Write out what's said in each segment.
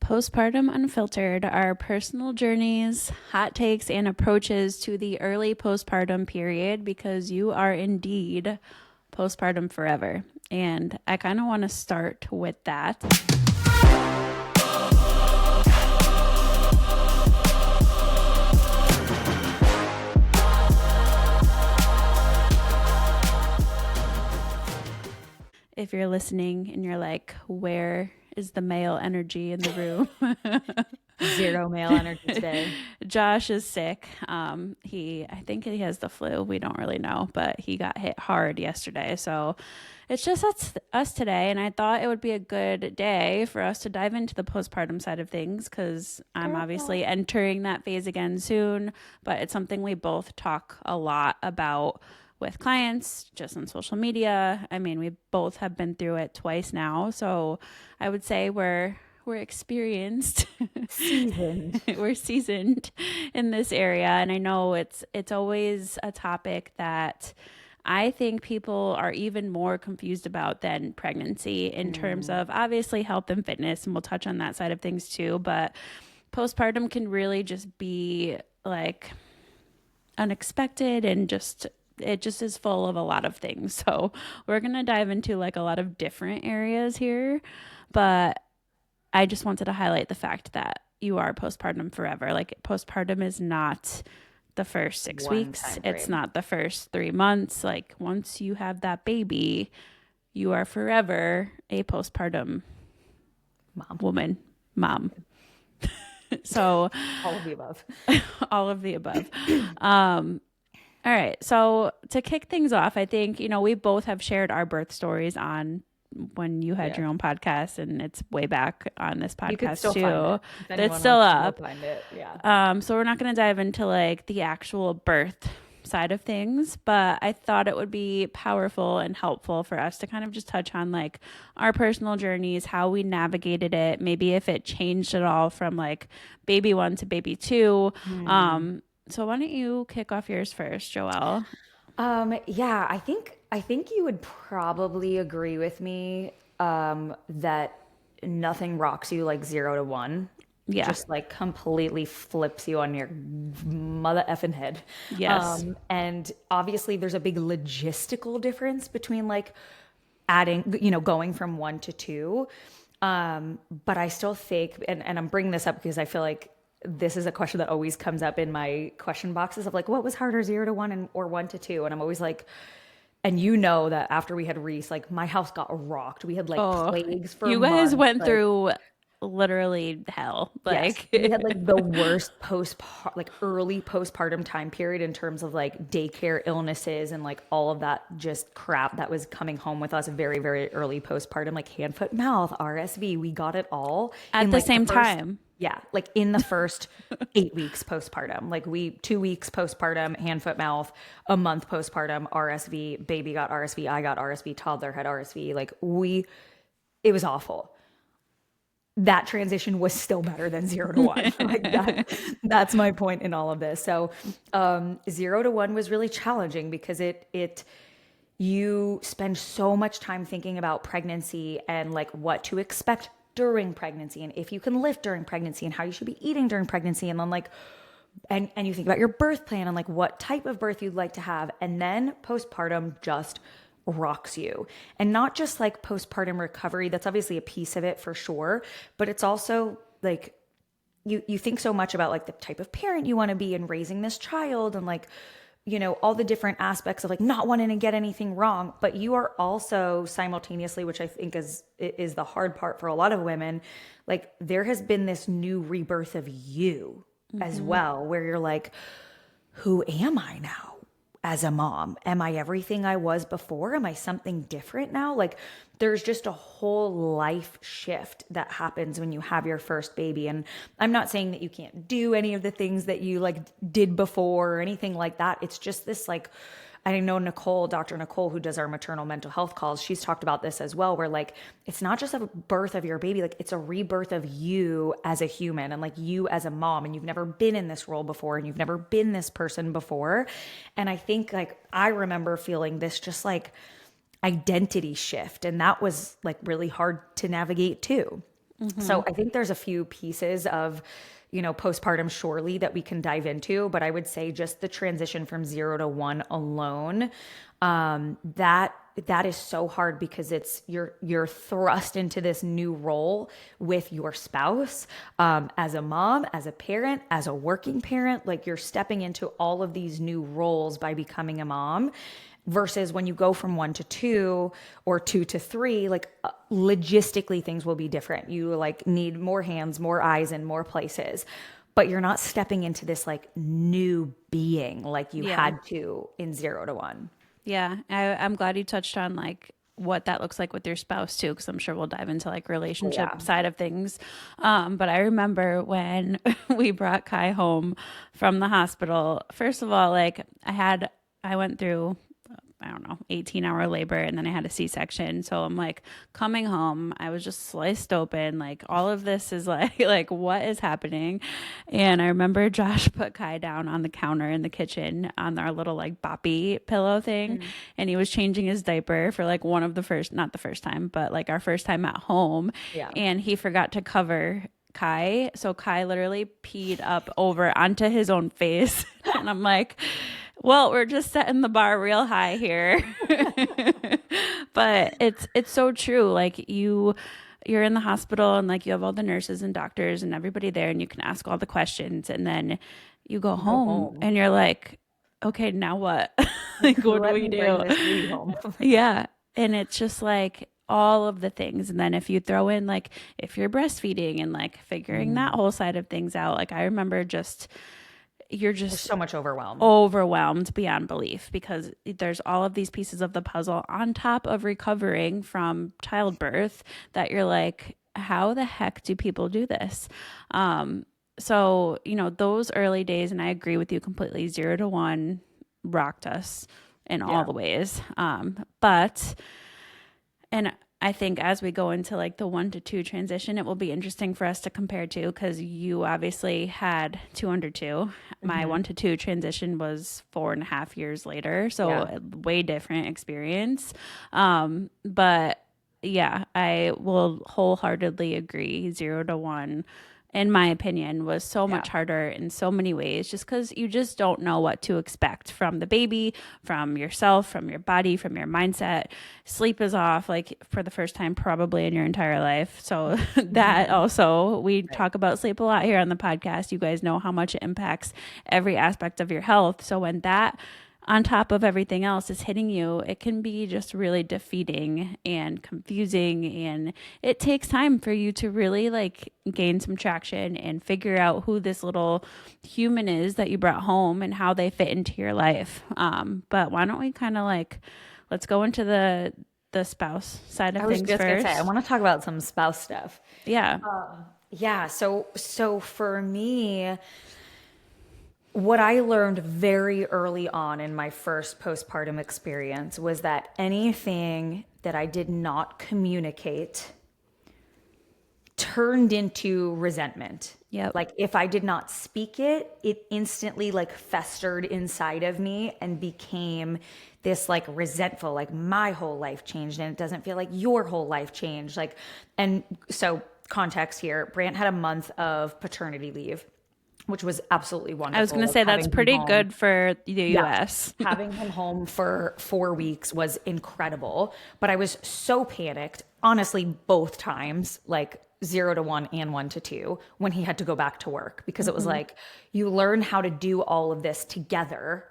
Postpartum Unfiltered, our personal journeys, hot takes, and approaches to the early postpartum period because you are indeed postpartum forever. And I kind of want to start with that. If you're listening and you're like, where is the male energy in the room? Zero male energy today. Josh is sick. I think he has the flu. We don't really know, but he got hit hard yesterday. So it's just us today. And I thought it would be a good day for us to dive into the postpartum side of things because I'm obviously entering that phase again soon, but it's something we both talk a lot about with clients, just on social media. I mean, we both have been through it twice now. So I would say we're experienced. Seasoned. We're seasoned in this area. And I know it's always a topic that I think people are even more confused about than pregnancy in terms of obviously health and fitness. And we'll touch on that side of things too. But postpartum can really just be like unexpected and it just is full of a lot of things. So we're going to dive into like a lot of different areas here, but I just wanted to highlight the fact that you are postpartum forever. Like postpartum is not the first 6 weeks. It's not the first 3 months. Like once you have that baby, you are forever a postpartum mom. So all of the above. all of the above. All right. So to kick things off, I think, we both have shared our birth stories on when you had your own podcast, and it's way back on this podcast too. It's still up. Find it. Yeah. So we're not going to dive into like the actual birth side of things, but I thought it would be powerful and helpful for us to kind of just touch on like our personal journeys, how we navigated it, maybe if it changed at all from like baby 1 to baby 2. So why don't you kick off yours first, Joelle? Yeah, I think you would probably agree with me that nothing rocks you like 0 to 1. Yeah. Just like completely flips you on your mother effing head. Yes. And obviously there's a big logistical difference between like adding, going from 1 to 2. But I still think, and I'm bringing this up because I feel like this is a question that always comes up in my question boxes of like, what was harder, 0 to 1 or 1 to 2? And I'm always like, and that after we had Reese, like my house got rocked. We had like plagues for you guys months. went through literally hell. Like yes, we had like the worst early postpartum time period in terms of like daycare illnesses and like all of that just crap that was coming home with us very, very early postpartum, like hand, foot, mouth, RSV. We got it all at the same time. Yeah, like in the first 8 weeks postpartum, like 2 weeks postpartum, hand, foot, mouth, a month postpartum, RSV, baby got RSV, I got RSV, toddler had RSV. Like it was awful. That transition was still better than 0 to 1. Like that's my point in all of this. So 0 to 1 was really challenging because you spend so much time thinking about pregnancy and like what to expect during pregnancy and if you can lift during pregnancy and how you should be eating during pregnancy. And then like, and you think about your birth plan and like what type of birth you'd like to have. And then postpartum just rocks you. And not just like postpartum recovery. That's obviously a piece of it for sure. But it's also like, you think so much about like the type of parent you want to be and raising this child and like, all the different aspects of like not wanting to get anything wrong, but you are also simultaneously, which I think is the hard part for a lot of women, like there has been this new rebirth of you as well, where you're like, who am I now as a mom? Am I everything I was before? Am I something different now? Like there's just a whole life shift that happens when you have your first baby. And I'm not saying that you can't do any of the things that you like did before or anything like that. It's just this like, I know Dr. Nicole, who does our maternal mental health calls, she's talked about this as well, where like, it's not just a birth of your baby, like it's a rebirth of you as a human and like you as a mom, and you've never been in this role before and you've never been this person before. And I think like, I remember feeling this just like identity shift. And that was like really hard to navigate too. So I think there's a few pieces of, postpartum surely that we can dive into, but I would say just the transition from 0 to 1 alone, that is so hard because you're thrust into this new role with your spouse, as a mom, as a parent, as a working parent. Like, you're stepping into all of these new roles by becoming a mom. Versus when you go from 1 to 2 or 2 to 3, like, logistically things will be different. You like need more hands, more eyes in more places, but you're not stepping into this like new being like you had to in 0 to 1. Yeah, I'm glad you touched on like what that looks like with your spouse too, because I'm sure we'll dive into like relationship side of things. But I remember when we brought Kai home from the hospital. First of all, like I went through, I don't know, 18-hour labor, and then I had a C-section. So I'm like coming home, I was just sliced open. Like, all of this is like what is happening? And I remember Josh put Kai down on the counter in the kitchen on our little like boppy pillow thing. And he was changing his diaper for like one of the first, not the first time, but like our first time at home. Yeah. And he forgot to cover Kai. So Kai literally peed up over onto his own face. And I'm like, well, we're just setting the bar real high here. But it's so true. Like, you're in the hospital and like you have all the nurses and doctors and everybody there, and you can ask all the questions, and then you go home and you're like, okay, now what? Like, what do we do? Bring this baby home. Yeah. And it's just like all of the things. And then if you throw in like if you're breastfeeding and like figuring that whole side of things out, like I remember you're just so much overwhelmed beyond belief, because there's all of these pieces of the puzzle on top of recovering from childbirth that you're like, how the heck do people do this? So, those early days, and I agree with you completely, 0 to 1 rocked us in all the ways. And I think as we go into like the 1 to 2 transition, it will be interesting for us to compare to, because you obviously had 2 under 2. My 1 to 2 transition was 4.5 years later. So a way different experience. But yeah, I will wholeheartedly agree. 0 to 1, in my opinion, was so much harder in so many ways, just because you just don't know what to expect from the baby, from yourself, from your body, from your mindset. Sleep is off, like, for the first time probably in your entire life. So that also, we talk about sleep a lot here on the podcast. You guys know how much it impacts every aspect of your health. So when that, on top of everything else, is hitting you, it can be just really defeating and confusing. And it takes time for you to really like gain some traction and figure out who this little human is that you brought home and how they fit into your life. But why don't we kind of like, let's go into the spouse side of things first. Gonna say, I want to talk about some spouse stuff. Yeah. So for me, what I learned very early on in my first postpartum experience was that anything that I did not communicate turned into resentment. Yep. Like, if I did not speak it, it instantly like festered inside of me and became this like resentful, like my whole life changed and it doesn't feel like your whole life changed. Like, and so context here, Brant had a month of paternity leave, which was absolutely wonderful. I was going to say that's pretty good for the US. Having him home for 4 weeks was incredible, but I was so panicked, honestly, both times, like 0 to 1 and 1 to 2, when he had to go back to work, because it was like, you learn how to do all of this together,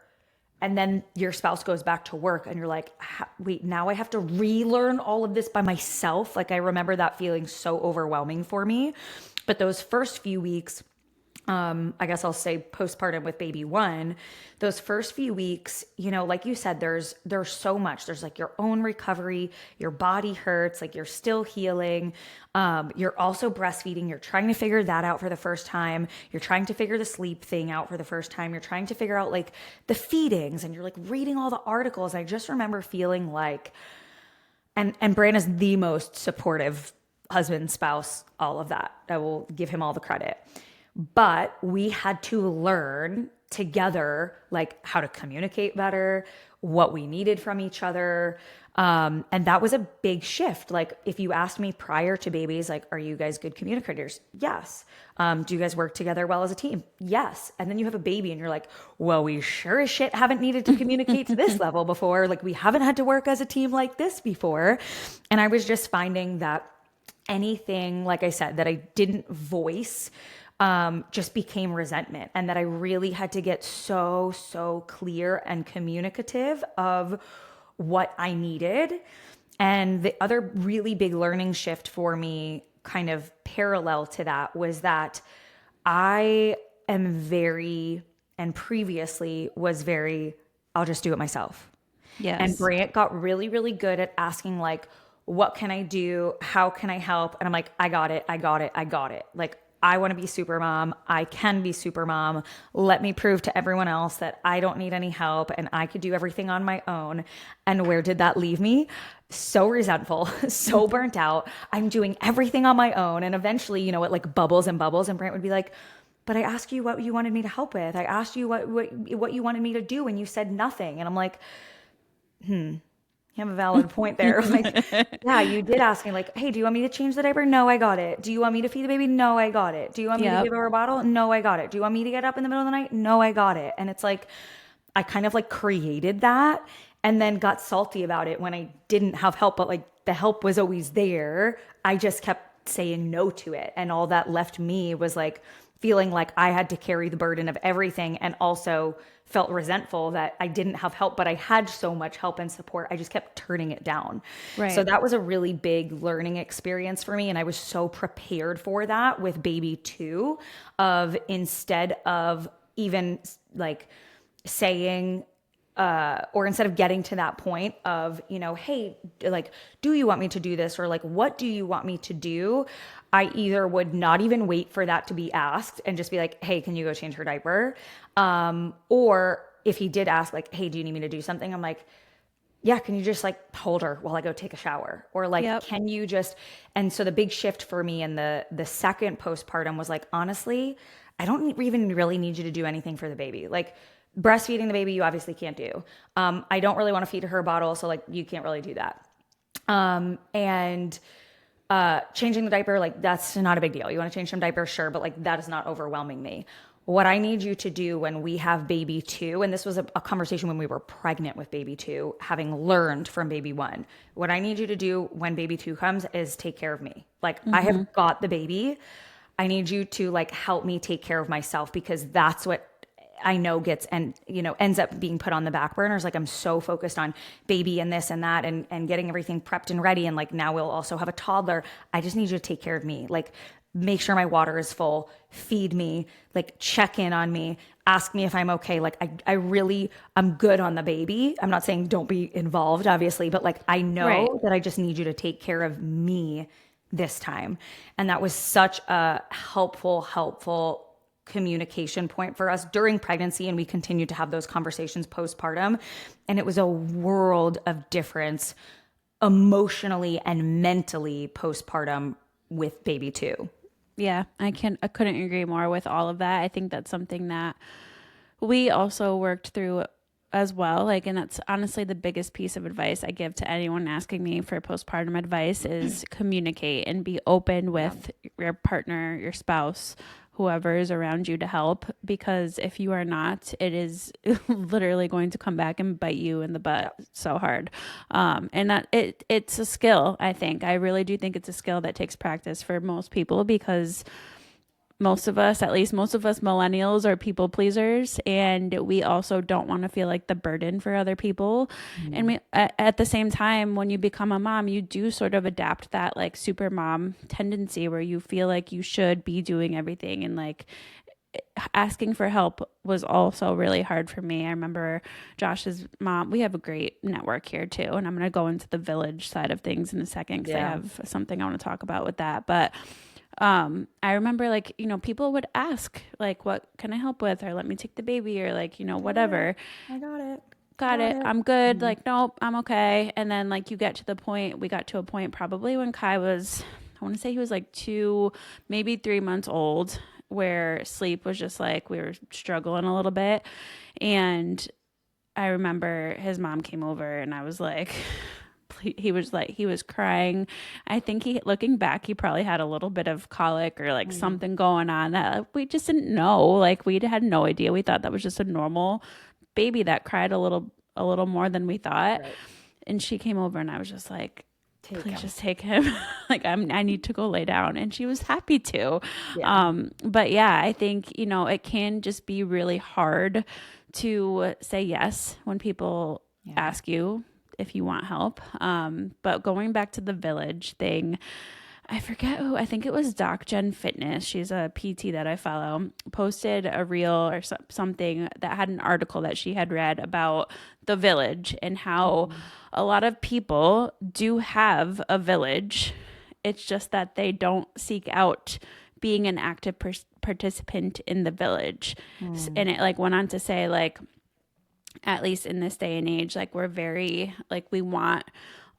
and then your spouse goes back to work and you're like, wait, now I have to relearn all of this by myself. Like, I remember that feeling so overwhelming for me. But those first few weeks, I guess I'll say postpartum with baby 1, those first few weeks, like you said, there's so much. There's like your own recovery, your body hurts, like you're still healing. You're also breastfeeding. You're trying to figure that out for the first time. You're trying to figure the sleep thing out for the first time. You're trying to figure out like the feedings, and you're like reading all the articles. I just remember feeling like, and Brand is the most supportive husband, spouse, all of that. I will give him all the credit. But we had to learn together, like how to communicate better, what we needed from each other. And that was a big shift. Like if you asked me prior to babies, like, are you guys good communicators? Yes. Do you guys work together well as a team? Yes. And then you have a baby and you're like, well, we sure as shit haven't needed to communicate to this level before. Like we haven't had to work as a team like this before. And I was just finding that anything, like I said, that I didn't voice just became resentment, and that I really had to get so clear and communicative of what I needed. And the other really big learning shift for me, kind of parallel to that, was that I am very, and previously was very, I'll just do it myself. Yes. And Brant got really good at asking, like, what can I do? How can I help? And I'm like, I got it. Like, I want to be super mom. I can be super mom. Let me prove to everyone else that I don't need any help and I could do everything on my own. And where did that leave me? So resentful, so burnt out. I'm doing everything on my own. And eventually, you know, it like bubbles and bubbles. And Brant would be like, but I asked you what you wanted me to help with. I asked you what you wanted me to do and you said nothing. And I'm like, you have a valid point there. Like, yeah, you did ask me, like, hey, do you want me to change the diaper? No, I got it. Do you want me to feed the baby? No, I got it. Do you want me to give her a bottle? No, I got it. Do you want me to get up in the middle of the night? No, I got it. And it's like, I kind of like created that and then got salty about it when I didn't have help, but like the help was always there. I just kept saying no to it. And all that left me was like feeling like I had to carry the burden of everything, and also felt resentful that I didn't have help, but I had so much help and support. I just kept turning it down. Right. So that was a really big learning experience for me. And I was so prepared for that with baby 2, of instead of even like saying, or instead of getting to that point of, you know, hey, like, do you want me to do this? Or like, what do you want me to do? I either would not even wait for that to be asked and just be like, hey, can you go change her diaper? Or if he did ask, like, hey, do you need me to do something? I'm like, yeah, can you just like hold her while I go take a shower? Or like, can you just, and so the big shift for me in the second postpartum was like, honestly, I don't even really need you to do anything for the baby. Like breastfeeding the baby, you obviously can't do. I don't really want to feed her a bottle. So like, you can't really do that. And changing the diaper, like that's not a big deal. You want to change some diapers? Sure. But like, that is not overwhelming me. What I need you to do when we have baby 2, and this was a conversation when we were pregnant with baby 2, having learned from baby 1, what I need you to do when baby 2 comes is take care of me. Like I have got the baby. I need you to like help me take care of myself, because that's what I know gets, and you know, ends up being put on the back burners. Like I'm so focused on baby and this and that and getting everything prepped and ready. And like now we'll also have a toddler. I just need you to take care of me. Like make sure my water is full, feed me, like check in on me, ask me if I'm okay. Like I'm good on the baby. I'm not saying don't be involved, obviously, but like I know that I just need you to take care of me this time. And that was such a helpful communication point for us during pregnancy. And we continued to have those conversations postpartum. And it was a world of difference emotionally and mentally postpartum with baby 2. Yeah, I couldn't agree more with all of that. I think that's something that we also worked through as well. Like, and that's honestly the biggest piece of advice I give to anyone asking me for postpartum advice is communicate and be open with your partner, your spouse, whoever is around you to help, because if you are not, it is literally going to come back and bite you in the butt so hard. And that it's a skill. I really do think it's a skill that takes practice for most people, because most of us millennials are people pleasers, and we also don't want to feel like the burden for other people. And we, at the same time, when you become a mom, you do sort of adapt that like super mom tendency where you feel like you should be doing everything, and like asking for help was also really hard for me. I remember Josh's mom, we have a great network here too, and I'm going to go into the village side of things in a second because I have something I want to talk about with that. But I remember like, you know, people would ask like, what can I help with? Or let me take the baby, or like, you know, whatever. I got it. Got it. I'm good. Like, nope, I'm okay. And then like we got to a point probably when Kai was, I want to say he was like 2, maybe 3 months old. where sleep was just like, we were struggling a little bit. And I remember his mom came over and I was like, he was crying. I think looking back, he probably had a little bit of colic or like something going on that we just didn't know. Like we had no idea. We thought that was just a normal baby that cried a little more than we thought. Right. And she came over and I was just like, Take please him. just take him. Like I need to go lay down. And she was happy to. Yeah. But yeah, I think, it can just be really hard to say yes when people ask you if you want help. But going back to the village thing, I forget who, I think it was Doc Jen Fitness. She's a PT that I follow, posted a reel or something that had an article that she had read about the village and how a lot of people do have a village. It's just that they don't seek out being an active participant in the village. And it like went on to say like, at least in this day and age, like we're very, like we want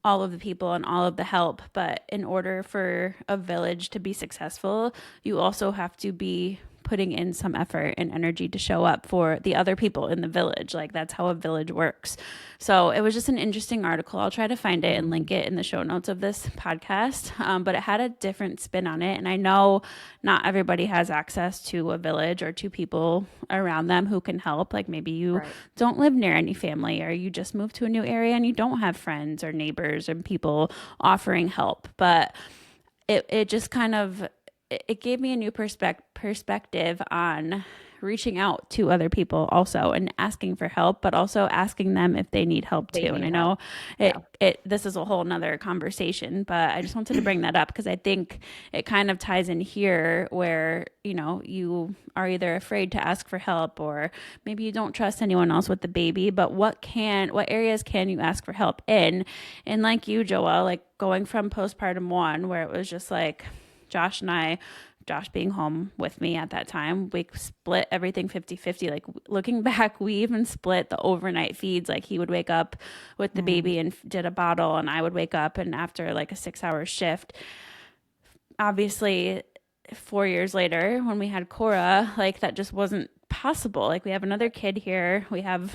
all of the people and all of the help. But in order for a village to be successful, you also have to be putting in some effort and energy to show up for the other people in the village. Like that's how a village works. So it was just an interesting article. I'll try to find it and link it in the show notes of this podcast. But it had a different spin on it. And I know not everybody has access to a village or to people around them who can help. Like maybe you don't live near any family, or you just moved to a new area and you don't have friends or neighbors or people offering help. But it just kind of, it gave me a new perspective on reaching out to other people also and asking for help, but also asking them if they need help too. And I know this is a whole nother conversation, but I just wanted to bring that up because I think it kind of ties in here where, you are either afraid to ask for help or maybe you don't trust anyone else with the baby, but what areas can you ask for help in? And like you, Joelle, like going from postpartum 1, where it was just like Josh being home with me at that time, we split everything 50-50. Like looking back, we even split the overnight feeds. Like he would wake up with the baby and did a bottle, and I would wake up and after like a 6-hour shift. Obviously 4 years later when we had Cora, like that just wasn't possible. Like we have another kid here. We have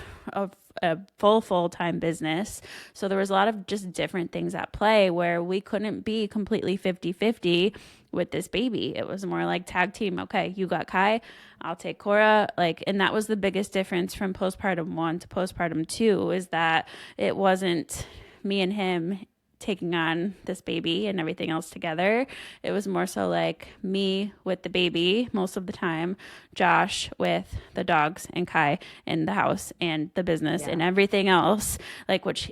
a full-time business. So there was a lot of just different things at play where we couldn't be completely 50-50 with this baby. It was more like tag team. Okay, you got Kai, I'll take Cora. Like, and that was the biggest difference from postpartum 1 to postpartum 2 is that it wasn't me and him taking on this baby and everything else together. It was more so like me with the baby most of the time, Josh with the dogs and Kai in the house and the business and everything else, like, which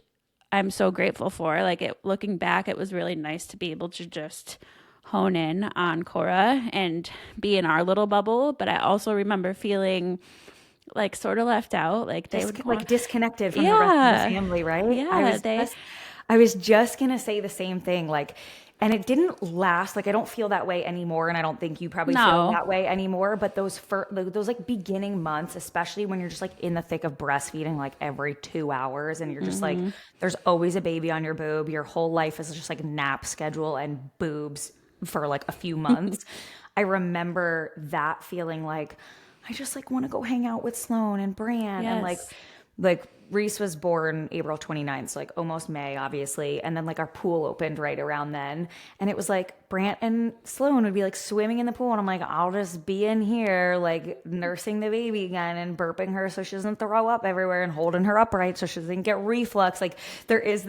I'm so grateful for. Like looking back, it was really nice to be able to just hone in on Cora and be in our little bubble. But I also remember feeling like sort of left out, like they would like disconnected from the rest of the family, right? Yeah, I was just gonna say the same thing, like, and it didn't last. Like, I don't feel that way anymore, and I don't think you probably feel that way anymore. But those like beginning months, especially when you're just like in the thick of breastfeeding, like every 2 hours, and you're just like, there's always a baby on your boob. Your whole life is just like nap schedule and boobs for like a few months. I remember that feeling like I just like want to go hang out with Sloan and Brant and like Reese was born April 29th, so like almost May, obviously. And then like our pool opened right around then. And it was like Brant and Sloan would be like swimming in the pool. And I'm like, I'll just be in here, like nursing the baby again and burping her so she doesn't throw up everywhere and holding her upright so she doesn't get reflux. Like there is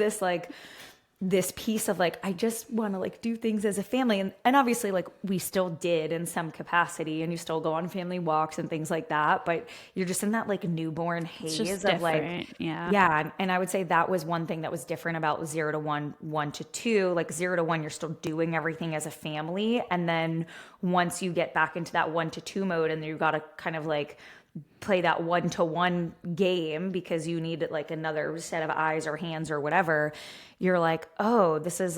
this piece of like, I just want to like do things as a family. And obviously like we still did in some capacity and you still go on family walks and things like that, but you're just in that like newborn haze of like, And I would say that was one thing that was different about 0 to 1, 1 to 2, like 0 to 1, you're still doing everything as a family. And then once you get back into that 1 to 2 mode and you got to kind of like play that 1-to-1 game because you need like another set of eyes or hands or whatever, you're like, oh, this is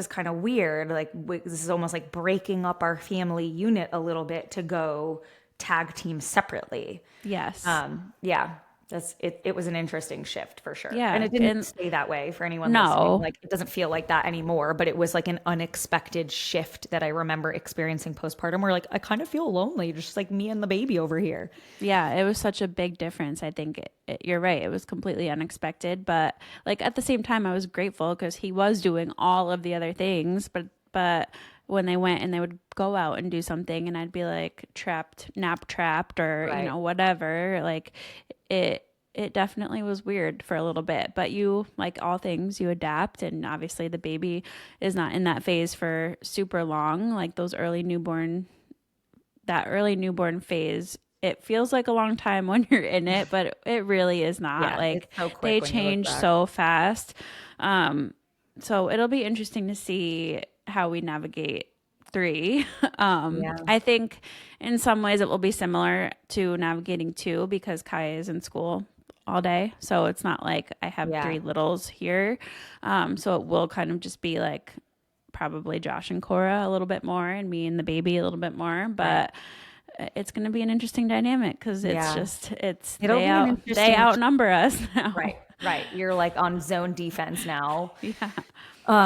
kind of weird. Like this is almost like breaking up our family unit a little bit to go tag team separately. Yes. Yeah. It was an interesting shift for sure. Yeah. And it didn't stay that way for anyone listening. No. Like it doesn't feel like that anymore, but it was like an unexpected shift that I remember experiencing postpartum where like I kind of feel lonely, just like me and the baby over here. Yeah, it was such a big difference. I think you're right. It was completely unexpected, but like at the same time, I was grateful because he was doing all of the other things. But when they went and they would go out and do something, and I'd be like nap trapped, or Right. whatever. Like it definitely was weird for a little bit. But you, like all things, you adapt, and obviously the baby is not in that phase for super long. Like that early newborn phase, it feels like a long time when you're in it, but it really is not. Yeah, it's Like so quick they when you look change back. so fast. So it'll be interesting to see how we navigate three. Yeah. I think in some ways it will be similar to navigating two because Kai is in school all day. So it's not like I have Yeah. three littles here. So it will kind of just be like probably Josh and Cora a little bit more and me and the baby a little bit more. Right. But it's going to be an interesting dynamic because Yeah. It'll they be an they interesting outnumber us now. right. Right. You're like on zone defense now. Yeah.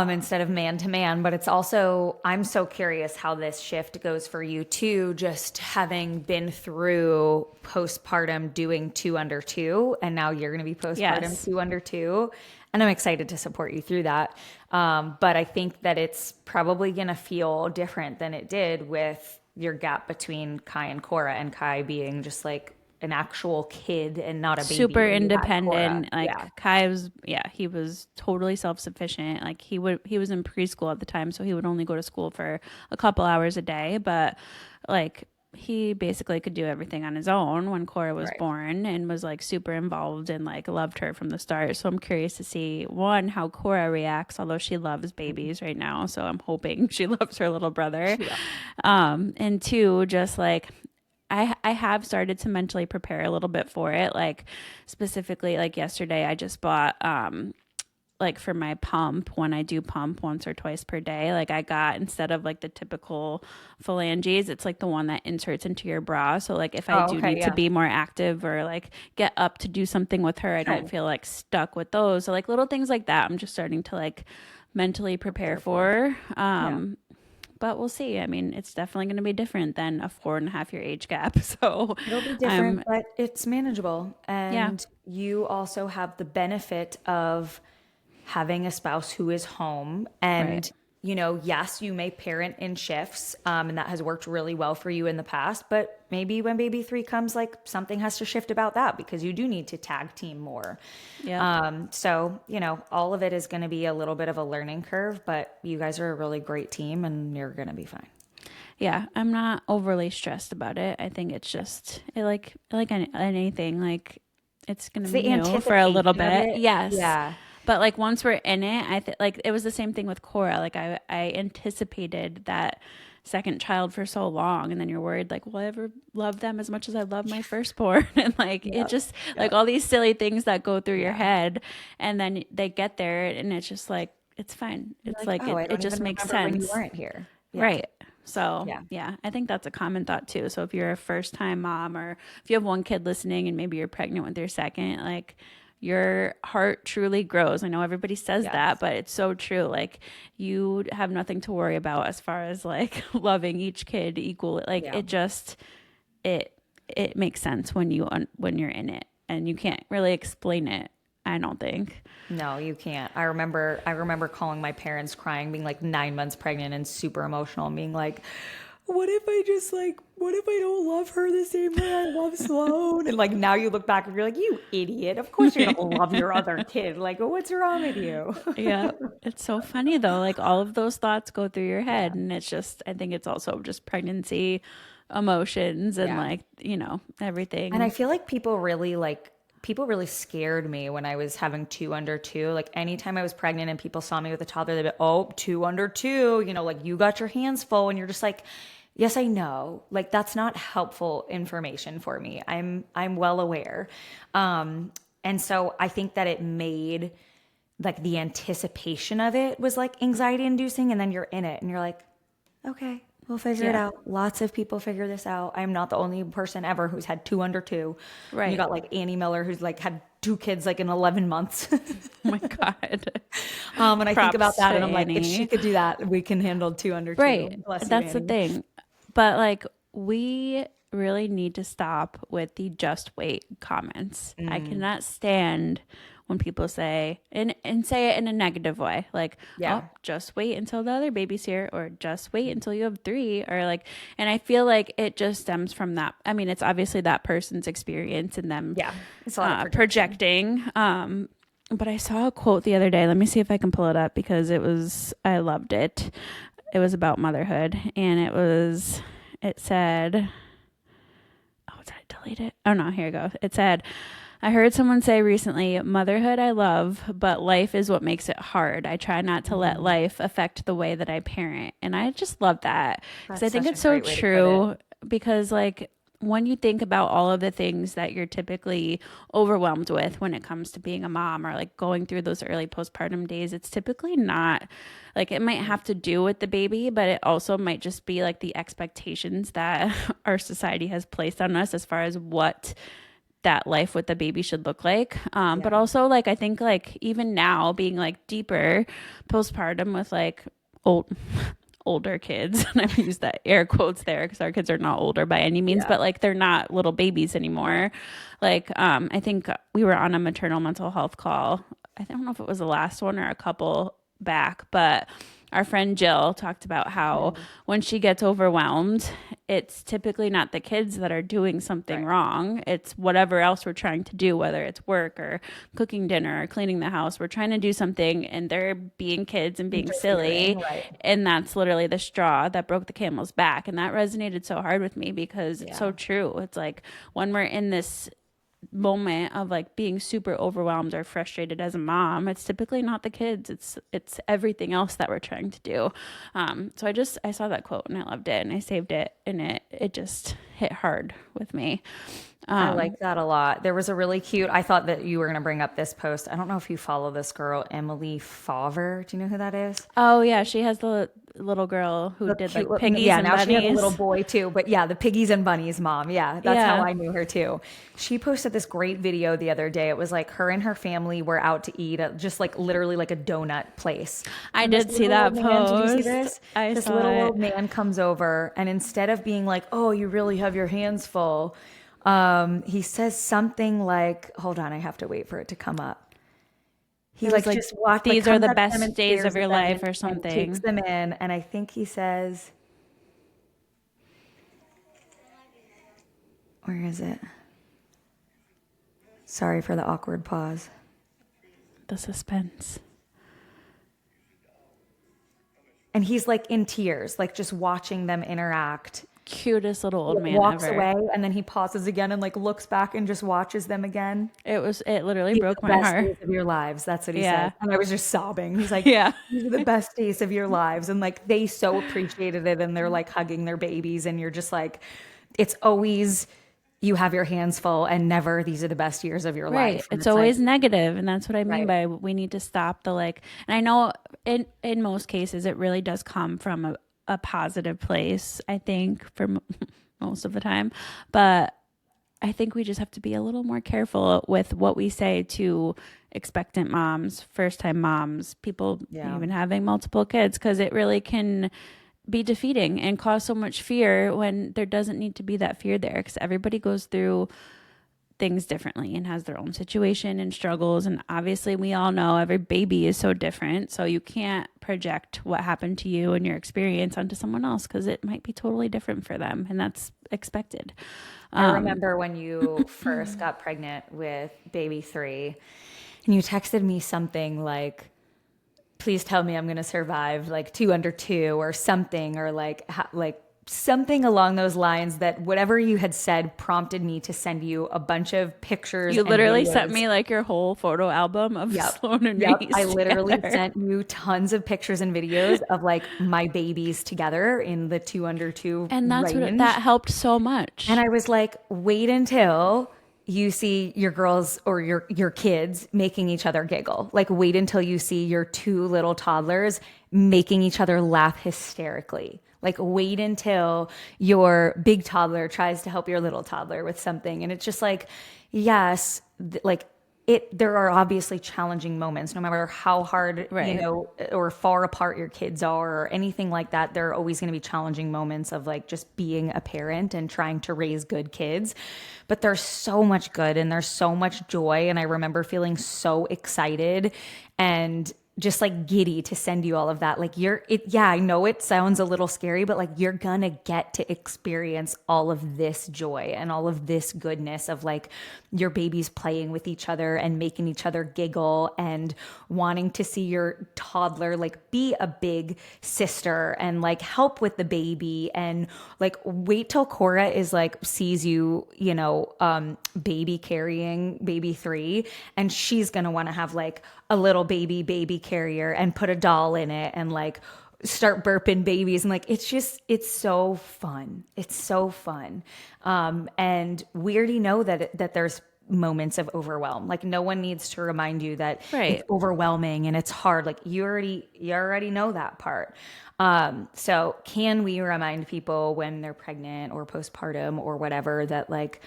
Instead of man to man. But it's also, I'm so curious how this shift goes for you too, just having been through postpartum doing 2 under 2, and now you're going to be postpartum Yes. 2 under 2. And I'm excited to support you through that. But I think that it's probably going to feel different than it did with your gap between Kai and Cora, and Kai being just like an actual kid and not a baby Super when you had Cora. independent. Like Yeah. Kai was, yeah, he was totally self-sufficient. Like he was in preschool at the time, so he would only go to school for a couple hours a day, but like he basically could do everything on his own when Cora was Right. born, and was like super involved and like loved her from the start. So I'm curious to see one, how Cora reacts, although she loves babies right now. So I'm hoping she loves her little brother. Yeah. And two, just like I have started to mentally prepare a little bit for it. Like specifically, like yesterday, I just bought like for my pump, when I do pump once or twice per day, like I got, instead of like the typical phalanges, it's like the one that inserts into your bra. So like if I Oh, do okay. need to Yeah. be more active or like get up to do something with her, I don't Good. feel like stuck with those. So like little things like that, I'm just starting to like mentally prepare for. Yeah. But we'll see. I mean, it's definitely going to be different than a 4.5 year age gap. So It'll be I'm, different, but it's manageable. yeah, And you also have the benefit of having a spouse who is home. right. And, yes, you may parent in shifts, and that has worked really well for you in the past. But maybe when baby 3 comes, like something has to shift about that because you do need to tag team more. Yeah. So, all of it is going to be a little bit of a learning curve, but you guys are a really great team and you're going to be fine. Yeah. I'm not overly stressed about it. I think it's just anything, like it's going to It's be the new for a little anticipation of bit. it. Yes. Yeah. But like once we're in it, like it was the same thing with Cora. Like I anticipated that second child for so long, and then you're worried like, will I ever love them as much as I love my firstborn? And like it just like all these silly things that go through your head, and then they get there and it's just like it's fine. It's like Oh, I it don't just even makes remember when you sense. weren't here. Yeah. Right. So, Yeah. yeah, I think that's a common thought too. So, if you're a first time mom, or if you have one kid listening and maybe you're pregnant with your second, like your heart truly grows. I know everybody says Yes. that, but it's so true. Like, you have nothing to worry about as far as like loving each kid equally. Like, Yeah. it just, it makes sense when when you're in it, and you can't really explain it, I don't think. No, you can't. I remember calling my parents crying, being like 9 months pregnant and super emotional and being like, what if I don't love her the same way I love Sloan? And like now you look back and you're like, you idiot. Of course you're gonna love your other kid. Like, what's wrong with you? Yeah, it's so funny though. Like all of those thoughts go through your head, and it's just, I think it's also just pregnancy emotions and Yeah. like, everything. And I feel like people really scared me when I was having 2 under 2. Like anytime I was pregnant and people saw me with a toddler, they'd be, oh, 2 under 2, like you got your hands full. And you're just like, yes, I know. Like that's not helpful information for me. I'm well aware. And so I think that it made like the anticipation of it was like anxiety inducing, and then you're in it and you're like, okay, We'll figure it Yeah. out. Lots of people figure this out. I'm not the only person ever who's had two under two. And you Right. got like Annie Miller, who's like had two kids like in 11 months. Oh my God. And I think about Props that to and I'm like, if she Annie. could do that, we can handle two under Right. two. Bless you, That's the Annie. thing. But like, we really need to stop with the just wait comments. I cannot stand when people say, and say it in a negative way, like, oh, Yeah. just wait until the other baby's here, or just wait until you have three, or like, and I feel like it just stems from that. I mean, it's obviously that person's experience and them Yeah. It's a lot of projection. projecting. But I saw a quote the other day. Let me see if I can pull it up because I loved it. It was about motherhood, and it said, oh, did I delete it? Oh no, here we go. It said, I heard someone say recently, motherhood I love, but life is what makes it hard. I try not to let life affect the way that I parent. And I just love that because I That's think such a it's so great way to put it. true because like when you think about all of the things that you're typically overwhelmed with when it comes to being a mom or like going through those early postpartum days, it's typically not like it might have to do with the baby, but it also might just be like the expectations that our society has placed on us as far as what that life with the baby should look like. But also like, I think like even now being like deeper postpartum with like old, older kids, and I've used that air quotes there because our kids are not older by any means, but like they're not little babies anymore. Like, I think we were on a maternal mental health call. I don't know if it was the last one or a couple back, but our friend Jill talked about how when she gets overwhelmed, it's typically not the kids that are doing something wrong. It's whatever else we're trying to do, whether it's work or cooking dinner or cleaning the house. We're trying to do something and they're being kids and being silly. Right. And that's literally the straw that broke the camel's back. And that resonated so hard with me because it's so true. It's like when we're in this moment of like being super overwhelmed or frustrated as a mom, it's typically not the kids, it's everything else that we're trying to do. So I saw that quote and I loved it and I saved it and it just hit hard with me. I like that a lot. There was a really cute, I thought that you were going to bring up this post. I don't know if you follow this girl, Emily Fawver. Do you know who that is? Oh yeah, she has the little girl who The did cute like little- piggies yeah, and now she has a bunnies. little boy too. But yeah, the piggies and bunnies mom. Yeah, that's Yeah. how I knew her too. She posted this great video the other day. It was like her and her family were out to eat at just like literally like a donut place. I And this did see little that old man- did you see post. this? I This saw little it. old man comes over and instead of being like, "Oh, you really have your hands full," he says something like, "Hold on, I have to wait for it to come up." He It like was like, just walked. "These like, are comes the up to them best and days stares of your at them life," or and something. takes them in, and I think he says, "Where is it?" Sorry for the awkward pause. The suspense. And he's like in tears, like just watching them interact. Cutest little old man Walks ever. away, and then he pauses again and like looks back and just watches them again. It literally These are broke the my best heart. days of your lives. That's what he Yeah. said. And I was just sobbing. He's like, Yeah. these are the best days of your lives. And like, they so appreciated it. And they're like hugging their babies. And you're just like, it's always, you have your hands full and never, these are the best years of your Right. life. And It's always like, negative, and that's what I mean Right. by we need to stop the like. And I know in most cases it really does come from a positive place, I think, for most of the time. But I think we just have to be a little more careful with what we say to expectant moms, first time moms, people Yeah. even having multiple kids, because it really can be defeating and cause so much fear when there doesn't need to be that fear there, because everybody goes through things differently and has their own situation and struggles. And obviously we all know every baby is so different. So you can't project what happened to you and your experience onto someone else because it might be totally different for them. And that's expected. I remember when you first got pregnant with baby 3 and you texted me something like, please tell me I'm going to survive like 2 under 2 or something, or like something along those lines, that whatever you had said prompted me to send you a bunch of pictures. You and literally videos. sent me like your whole photo album of Sloan and Yep. Reese I literally together. sent you tons of pictures and videos of like my babies together in the 2 under 2 And that's range. what that helped so much. And I was like, wait until you see your girls or your kids making each other giggle. Like, wait until you see your 2 little toddlers making each other laugh hysterically. Like wait until your big toddler tries to help your little toddler with something. And it's just like, yes, like there are obviously challenging moments, no matter how hard, Right. or far apart your kids are or anything like that. There are always going to be challenging moments of like just being a parent and trying to raise good kids. But there's so much good and there's so much joy. And I remember feeling so excited and just like giddy to send you all of that. Like yeah, I know it sounds a little scary, but like you're gonna get to experience all of this joy and all of this goodness of like your babies playing with each other and making each other giggle and wanting to see your toddler like be a big sister and like help with the baby. And like wait till Cora is like sees you, baby carrying baby 3, and she's gonna want to have like a little baby carrier and put a doll in it and like start burping babies. And like it's so fun. It's so fun. And we already know that there's moments of overwhelm. Like no one needs to remind you that Right. it's overwhelming and it's hard. Like you already know that part. So can we remind people when they're pregnant or postpartum or whatever that like,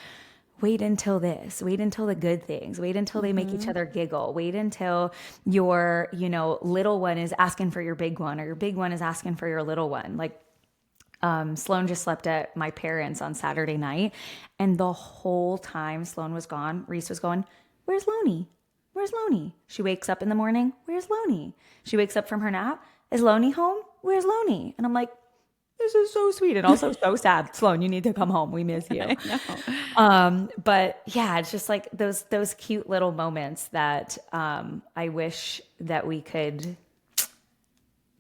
wait until the good things, wait until they make each other giggle, wait until your, little one is asking for your big one or your big one is asking for your little one. Like, Sloan just slept at my parents on Saturday night, and the whole time Sloan was gone, Reese was going, "Where's Loney? Where's Loney?" She wakes up in the morning, "Where's Loney?" She wakes up from her nap, "Is Loney home? Where's Loney?" And I'm like, this is so sweet and also so sad. Sloan, you need to come home. We miss you. I know. But yeah, it's just like those cute little moments that I wish that we could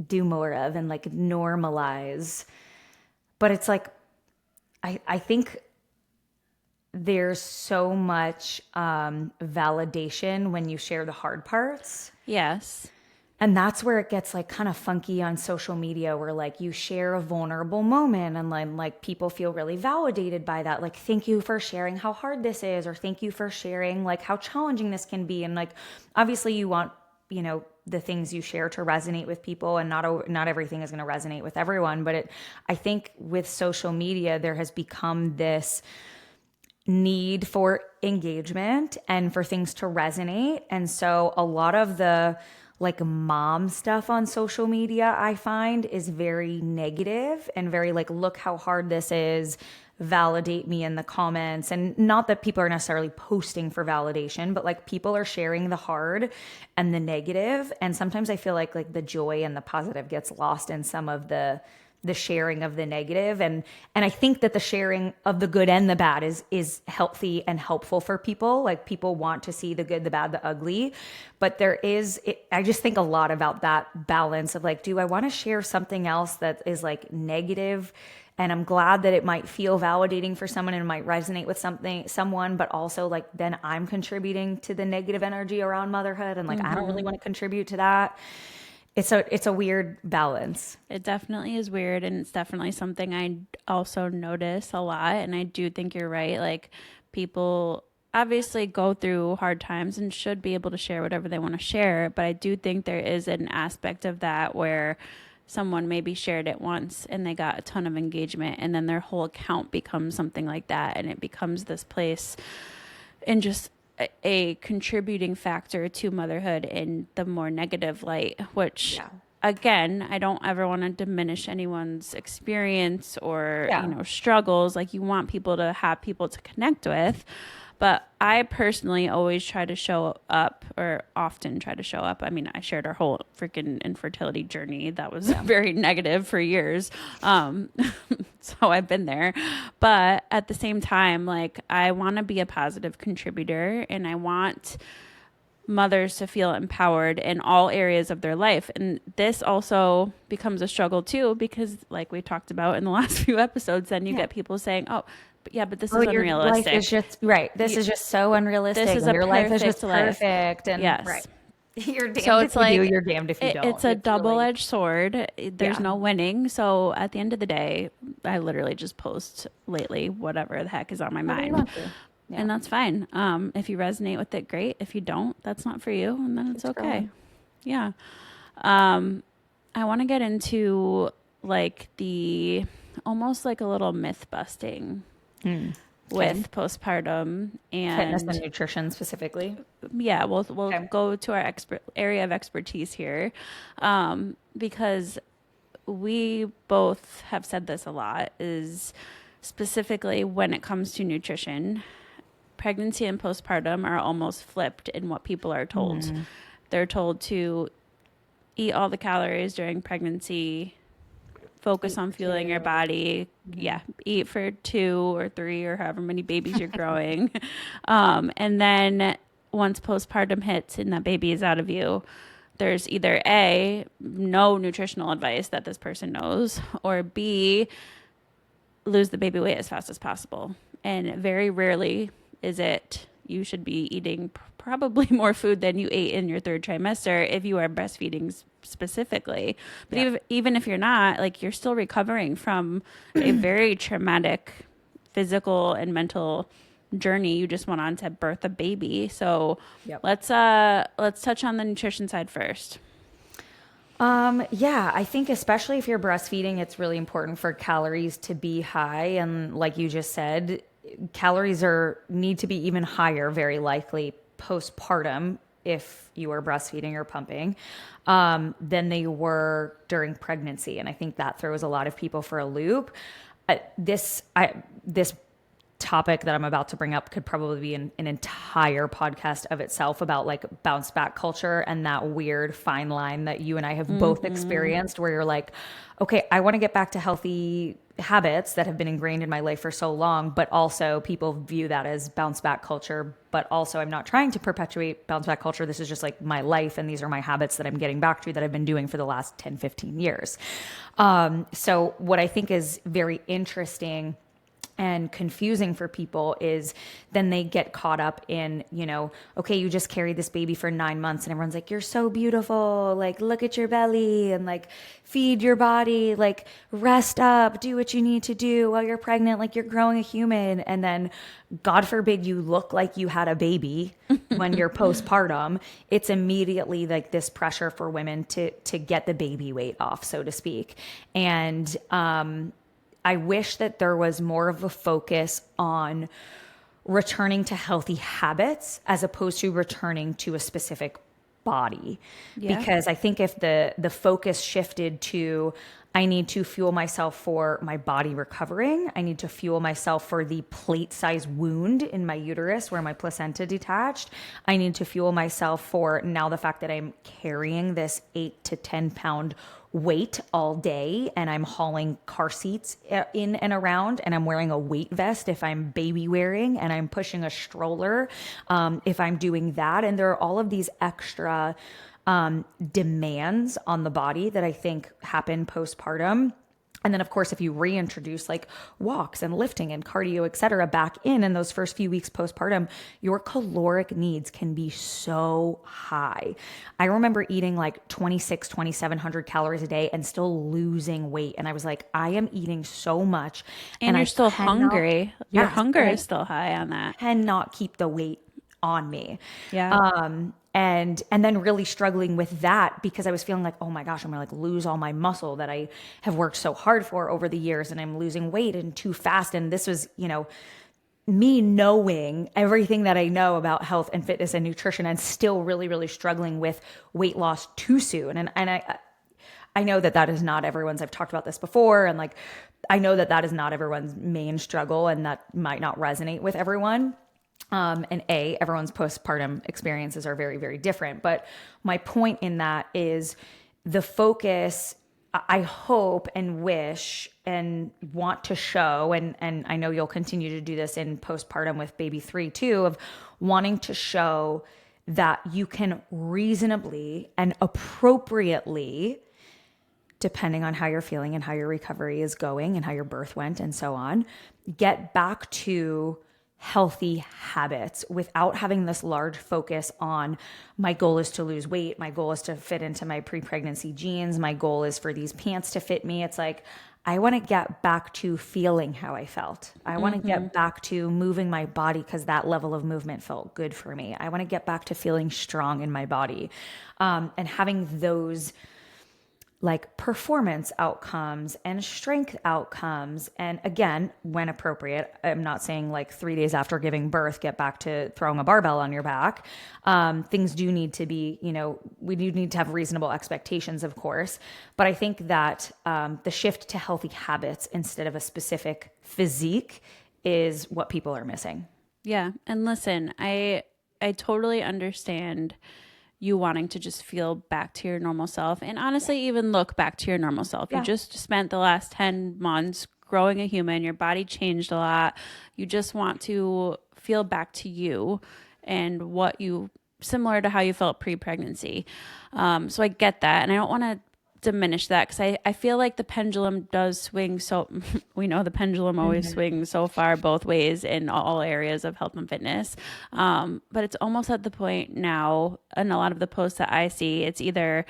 do more of and like normalize. But it's like I think there's so much validation when you share the hard parts. Yes. And that's where it gets like kind of funky on social media where like you share a vulnerable moment and like people feel really validated by that. Like, thank you for sharing how hard this is, or thank you for sharing like how challenging this can be. And like, obviously you want, the things you share to resonate with people, and not everything is going to resonate with everyone. But I think with social media, there has become this need for engagement and for things to resonate. And so a lot of the like mom stuff on social media, I find, is very negative and very like, look how hard this is, validate me in the comments. And not that people are necessarily posting for validation, but like people are sharing the hard and the negative. And sometimes I feel like the joy and the positive gets lost in some of the sharing of the negative. And I think that the sharing of the good and the bad is healthy and helpful for people. Like people want to see the good, the bad, the ugly. But I just think a lot about that balance of like, do I want to share something else that is like negative? And I'm glad that it might feel validating for someone and it might resonate with someone, but also like then I'm contributing to the negative energy around motherhood. And like, I don't really want to contribute to that. It's a weird balance. It definitely is weird, and it's definitely something I also notice a lot. And I do think you're right. Like, people obviously go through hard times and should be able to share whatever they want to share. But I do think there is an aspect of that where someone maybe shared it once and they got a ton of engagement, and then their whole account becomes something like that. And it becomes this place and just a contributing factor to motherhood in the more negative light, which again, I don't ever want to diminish anyone's experience or, struggles. Like, you want people to have people to connect with. But I personally always try to show up, or often try to show up. I mean, I shared our whole freaking infertility journey. That was very negative for years. So I've been there. But at the same time, like, I want to be a positive contributor, and I want mothers to feel empowered in all areas of their life. And this also becomes a struggle too, because like we talked about in the last few episodes, then you get people saying, but this is unrealistic. Life is just right. This is just so unrealistic. This is your life is just perfect. And yes. Right. You're damned so it's if you like, do, you're damned if you don't. It's a double-edged sword. There's no winning. So at the end of the day, I literally just post lately whatever the heck is on my mind. Yeah. And that's fine. If you resonate with it, great. If you don't, that's not for you, and then it's okay. Yeah. I want to get into like the almost like a little myth busting with postpartum. Fitness and And nutrition specifically. yeah, we'll Okay. go to our area of expertise here, because we both have said this a lot, is specifically when it comes to nutrition, pregnancy and postpartum are almost flipped in what people are told. They're told to eat all the calories during pregnancy, focus on fueling your body. Yeah, eat for 2 or 3 or however many babies you're growing. And then once postpartum hits and that baby is out of you, there's either A, no nutritional advice that this person knows, or B, lose the baby weight as fast as possible. And very rarely is it you should be eating probably more food than you ate in your third trimester if you are breastfeeding specifically. But even if you're not, like, you're still recovering from a very traumatic physical and mental journey you just went on to birth a baby. So let's touch on the nutrition side first. Yeah, I think especially if you're breastfeeding, it's really important for calories to be high. And like you just said, calories need to be even higher, very likely postpartum if you are breastfeeding or pumping, than they were during pregnancy. And I think that throws a lot of people for a loop. This topic that I'm about to bring up could probably be an entire podcast of itself about like bounce back culture and that weird fine line that you and I have both experienced, where you're like, okay, I want to get back to healthy habits that have been ingrained in my life for so long, but also people view that as bounce back culture. But also, I'm not trying to perpetuate bounce back culture. This is just like my life, and these are my habits that I'm getting back to that I've been doing for the last 10, 15 years. So what I think is very interesting and confusing for people is then they get caught up in, okay, you just carried this baby for 9 months and everyone's like, you're so beautiful. Like, look at your belly and like feed your body, like rest up, do what you need to do while you're pregnant. Like, you're growing a human. And then God forbid you look like you had a baby when you're postpartum. It's immediately like this pressure for women to get the baby weight off, so to speak. And, I wish that there was more of a focus on returning to healthy habits as opposed to returning to a specific body. Yeah. Because I think if the focus shifted to, I need to fuel myself for my body recovering, I need to fuel myself for the plate-sized wound in my uterus where my placenta detached, I need to fuel myself for now the fact that I'm carrying this 8 to 10 pound weight all day and I'm hauling car seats in and around, and I'm wearing a weight vest if I'm baby wearing, and I'm pushing a stroller if I'm doing that. And there are all of these extra demands on the body that I think happen postpartum. And then, of course, if you reintroduce like walks and lifting and cardio, et cetera, back in those first few weeks postpartum, your caloric needs can be so high. I remember eating like 2,700 calories a day and still losing weight. And I was like, I am eating so much. And you're still hungry. Your hunger is still high on that. Cannot keep the weight on me. Yeah. And then really struggling with that because I was feeling like, oh my gosh, I'm gonna like lose all my muscle that I have worked so hard for over the years, and I'm losing weight and too fast. And this was, me knowing everything that I know about health and fitness and nutrition, and still really, really struggling with weight loss too soon. And I know that is not everyone's, I've talked about this before, and like, I know that is not everyone's main struggle, and that might not resonate with everyone. And everyone's postpartum experiences are very, very different. But my point in that is the focus, I hope and wish and want to show, and I know you'll continue to do this in postpartum with baby 3 too, of wanting to show that you can reasonably and appropriately, depending on how you're feeling and how your recovery is going and how your birth went and so on, get back to healthy habits without having this large focus on my goal is to lose weight, my goal is to fit into my pre-pregnancy jeans, my goal is for these pants to fit me. It's like, I want to get back to feeling how I felt. I want to get back to moving my body because that level of movement felt good for me. I want to get back to feeling strong in my body, and having those like performance outcomes and strength outcomes. And again, when appropriate, I'm not saying like 3 days after giving birth, get back to throwing a barbell on your back. Things do need to be, we do need to have reasonable expectations, of course. But I think that the shift to healthy habits instead of a specific physique is what people are missing. Yeah. And listen, I totally understand you wanting to just feel back to your normal self and honestly even look back to your normal self. You just spent the last 10 months growing a human, your body changed a lot. You just want to feel back to you and what you similar to how you felt pre-pregnancy. So I get that. And I don't want to diminish that because I feel like the pendulum does swing. So we know the pendulum always swings so far both ways in all areas of health and fitness. But it's almost at the point now, in a lot of the posts that I see, it's either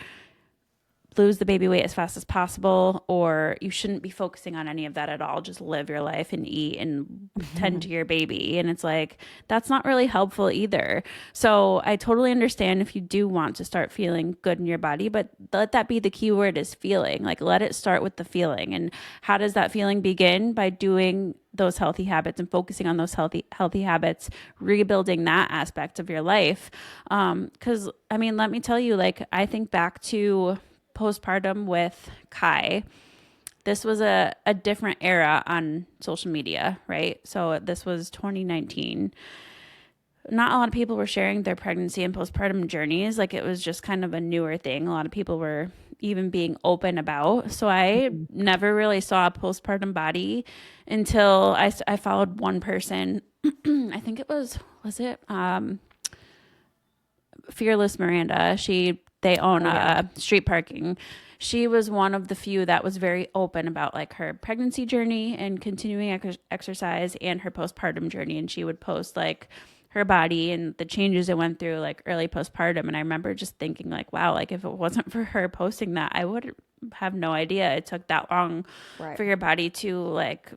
lose the baby weight as fast as possible, or you shouldn't be focusing on any of that at all. Just live your life and eat and tend to your baby. And it's like, that's not really helpful either. So I totally understand if you do want to start feeling good in your body, but let that be the key word is feeling. Like, let it start with the feeling. And how does that feeling begin? By doing those healthy habits and focusing on those healthy habits, rebuilding that aspect of your life. Cause I mean, let me tell you, like, I think back to postpartum with Kai. This was a different era on social media, right? So this was 2019. Not a lot of people were sharing their pregnancy and postpartum journeys. Like, it was just kind of a newer thing. A lot of people were even being open about. So I never really saw a postpartum body until I followed one person. I think it was it Fearless Miranda. They own street parking. She was one of the few that was very open about like her pregnancy journey and continuing exercise and her postpartum journey. And she would post like her body and the changes it went through like early postpartum. And I remember just thinking like, wow, like if it wasn't for her posting that, I would have no idea it took that long for your body to like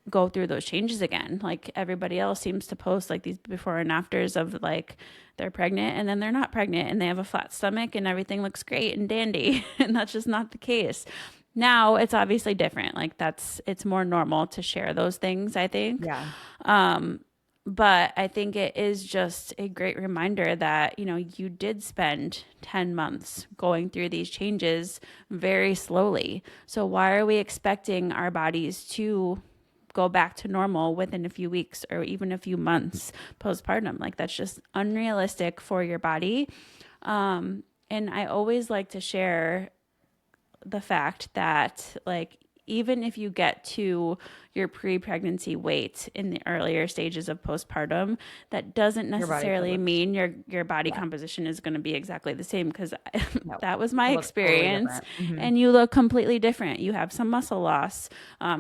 go through those changes again. Like everybody else seems to post like these before and afters of like they're pregnant and then they're not pregnant and they have a flat stomach and everything looks great and dandy. And that's just not the case. Now it's obviously different. Like it's more normal to share those things, I think. Yeah. But I think it is just a great reminder that, you did spend 10 months going through these changes very slowly. So why are we expecting our bodies to go back to normal within a few weeks or even a few months postpartum? Like, that's just unrealistic for your body. And I always like to share the fact that, like, even if you get to your pre-pregnancy weight in the earlier stages of postpartum, that doesn't necessarily mean your body composition is going to be exactly the same, because that was my experience. Totally and you look completely different. You have some muscle loss.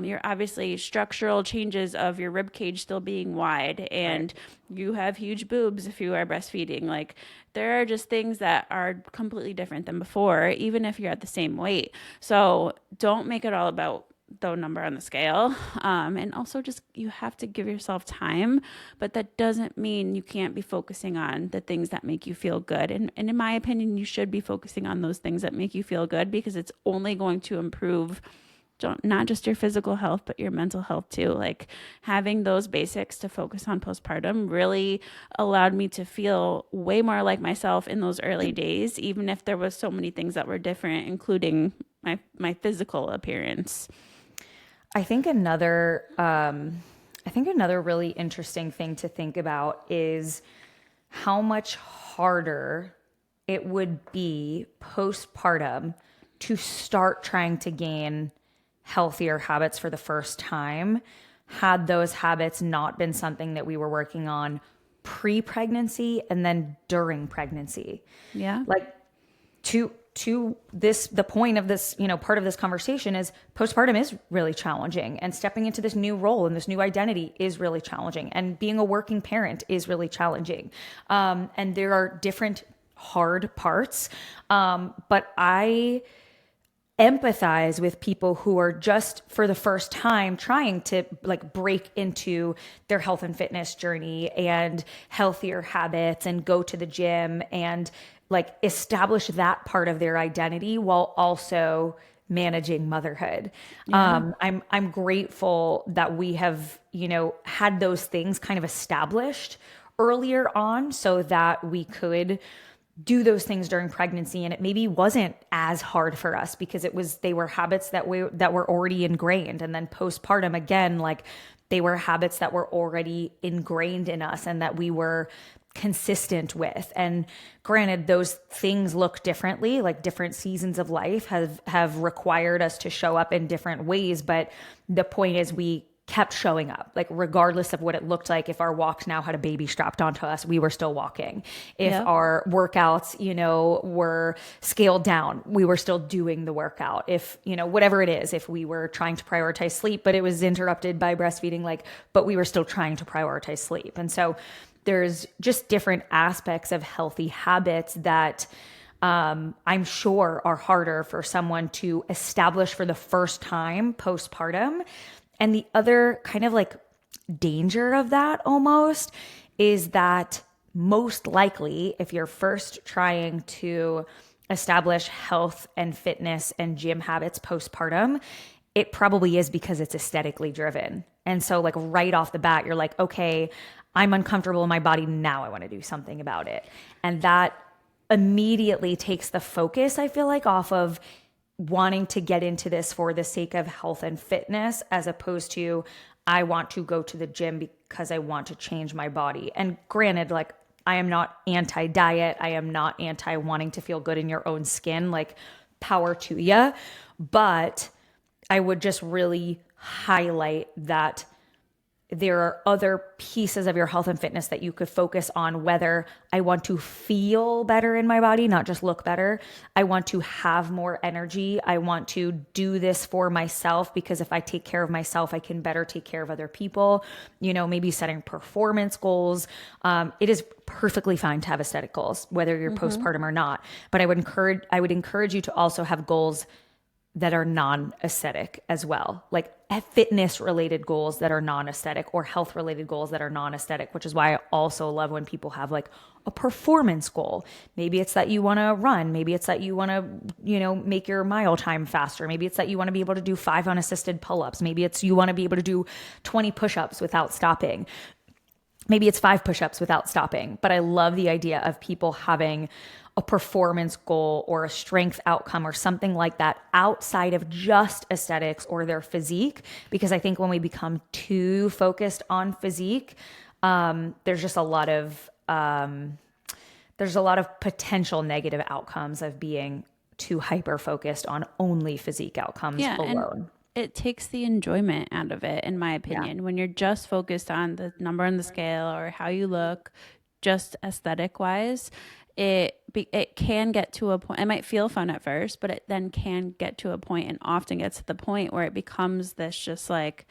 You're obviously structural changes of your rib cage still being wide, and you have huge boobs if you are breastfeeding. Like, there are just things that are completely different than before, even if you're at the same weight. So don't make it all about the number on the scale. And also just, you have to give yourself time, but that doesn't mean you can't be focusing on the things that make you feel good. And in my opinion, you should be focusing on those things that make you feel good, because it's only going to improve not just your physical health, but your mental health too. Like, having those basics to focus on postpartum really allowed me to feel way more like myself in those early days, even if there was so many things that were different, including my physical appearance. I think another really interesting thing to think about is how much harder it would be postpartum to start trying to gain healthier habits for the first time, had those habits not been something that we were working on pre-pregnancy and then during pregnancy. Yeah. Like, the point of this, part of this conversation is postpartum is really challenging, and stepping into this new role and this new identity is really challenging, and being a working parent is really challenging. And there are different hard parts. But I empathize with people who are just for the first time trying to like break into their health and fitness journey and healthier habits and go to the gym and like establish that part of their identity while also managing motherhood. I'm grateful that we have, had those things kind of established earlier on so that we could do those things during pregnancy, and it maybe wasn't as hard for us because they were habits that were already ingrained. And then postpartum, again, like they were habits that were already ingrained in us and that we were consistent with. And granted, those things look differently, like different seasons of life have required us to show up in different ways. But the point is, we kept showing up, like regardless of what it looked like. If our walks now had a baby strapped onto us, we were still walking. If our workouts, were scaled down, we were still doing the workout. If, whatever it is, if we were trying to prioritize sleep, but it was interrupted by breastfeeding, but we were still trying to prioritize sleep. And so there's just different aspects of healthy habits that I'm sure are harder for someone to establish for the first time postpartum. And the other kind of like danger of that almost is that most likely, if you're first trying to establish health and fitness and gym habits postpartum, it probably is because it's aesthetically driven. And so like right off the bat, you're like, okay, I'm uncomfortable in my body. Now I want to do something about it. And that immediately takes the focus, I feel like, off of wanting to get into this for the sake of health and fitness, as opposed to, I want to go to the gym because I want to change my body. And granted, like, I am not anti-diet. I am not anti-wanting to feel good in your own skin, like power to ya. But I would just really highlight that there are other pieces of your health and fitness that you could focus on, whether I want to feel better in my body, not just look better. I want to have more energy. I want to do this for myself because if I take care of myself, I can better take care of other people. Maybe setting performance goals. It is perfectly fine to have aesthetic goals, whether you're postpartum or not. But I would encourage you to also have goals that are non-aesthetic as well, like fitness related goals that are non-aesthetic or health related goals that are non-aesthetic, which is why I also love when people have like a performance goal. Maybe it's that you want to run. Maybe it's that you want to, make your mile time faster. Maybe it's that you want to be able to do 5 unassisted pull-ups. Maybe it's you want to be able to do 20 push-ups without stopping. Maybe it's 5 push-ups without stopping. But I love the idea of people having a performance goal or a strength outcome or something like that outside of just aesthetics or their physique. Because I think when we become too focused on physique, there's just a lot of potential negative outcomes of being too hyper focused on only physique outcomes alone. It takes the enjoyment out of it, in my opinion. When you're just focused on the number on the scale or how you look, just aesthetic wise, it can get to a point. It might feel fun at first, but it then can get to a point, and often gets to the point where it becomes this just like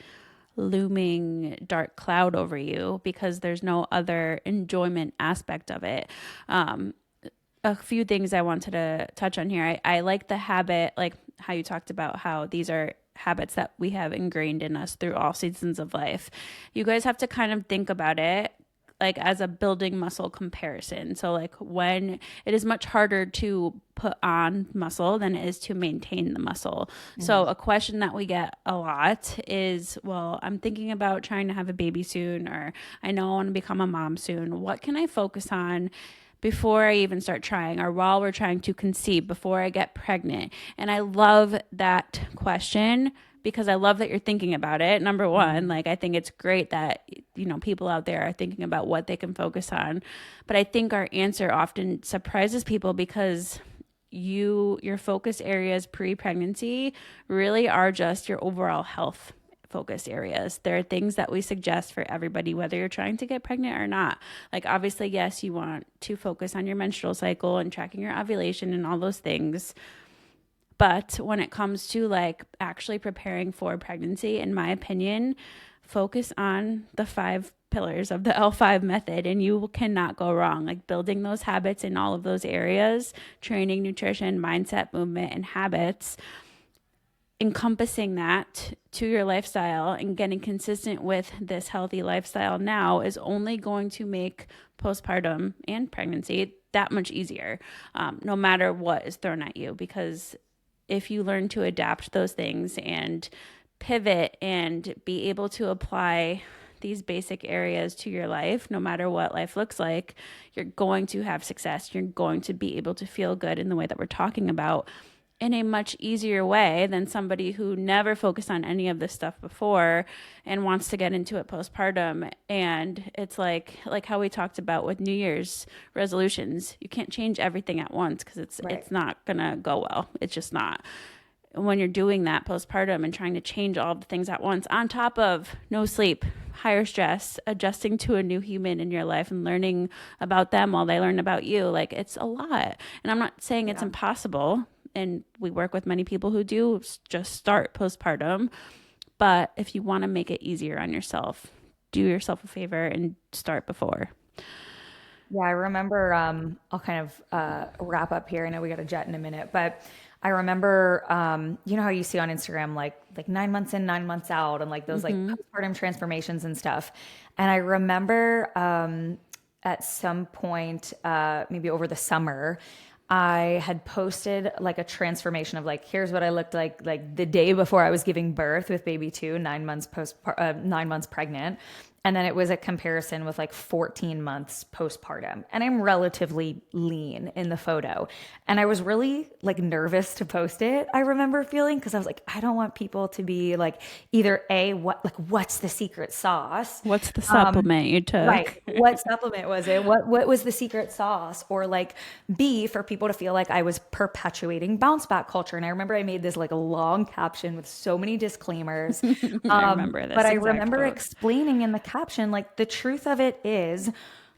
looming dark cloud over you because there's no other enjoyment aspect of it. A few things I wanted to touch on here. I like the habit, like how you talked about how these are habits that we have ingrained in us through all seasons of life. You guys have to kind of think about it like as a building muscle comparison. So like when it is much harder to put on muscle than it is to maintain the muscle. So a question that we get a lot is, well, I'm thinking about trying to have a baby soon, or I know I want to become a mom soon. What can I focus on before I even start trying, or while we're trying to conceive, before I get pregnant? And I love that question because I love that you're thinking about it. Number one, like I think it's great that, people out there are thinking about what they can focus on. But I think our answer often surprises people because your focus areas pre-pregnancy really are just your overall health focus areas. There are things that we suggest for everybody, whether you're trying to get pregnant or not. Like obviously, yes, you want to focus on your menstrual cycle and tracking your ovulation and all those things. But when it comes to like actually preparing for pregnancy, in my opinion, focus on the 5 pillars of the L5 method and you cannot go wrong. Like building those habits in all of those areas, training, nutrition, mindset, movement, and habits, encompassing that to your lifestyle and getting consistent with this healthy lifestyle now is only going to make postpartum and pregnancy that much easier, no matter what is thrown at you. Because if you learn to adapt those things and pivot and be able to apply these basic areas to your life, no matter what life looks like, you're going to have success. You're going to be able to feel good in the way that we're talking about, in a much easier way than somebody who never focused on any of this stuff before and wants to get into it postpartum. And it's like how we talked about with New Year's resolutions. You can't change everything at once because it's not gonna go well. It's just not. When you're doing that postpartum and trying to change all the things at once, on top of no sleep, higher stress, adjusting to a new human in your life and learning about them while they learn about you, like, it's a lot. And I'm not saying it's impossible. And we work with many people who do just start postpartum. But if you want to make it easier on yourself, do yourself a favor and start before. Yeah, I remember, I'll kind of wrap up here. I know we got a jet in a minute, but I remember, you know how you see on Instagram, like 9 months in, 9 months out, and like those like postpartum transformations and stuff. And I remember at some point, maybe over the summer, I had posted like a transformation of like, here's what I looked like the day before I was giving birth with baby two, 9 months 9 months pregnant. And then it was a comparison with like 14 months postpartum. And I'm relatively lean in the photo. And I was really like nervous to post it. I remember feeling, because I was like, I don't want people to be like, either what's the secret sauce? What's the supplement you took? Right. What supplement was it? What was the secret sauce? Or like B, for people to feel like I was perpetuating bounce back culture. And I remember I made this like a long caption with so many disclaimers. I remember this. But I remember explaining in the caption, like, the truth of it is,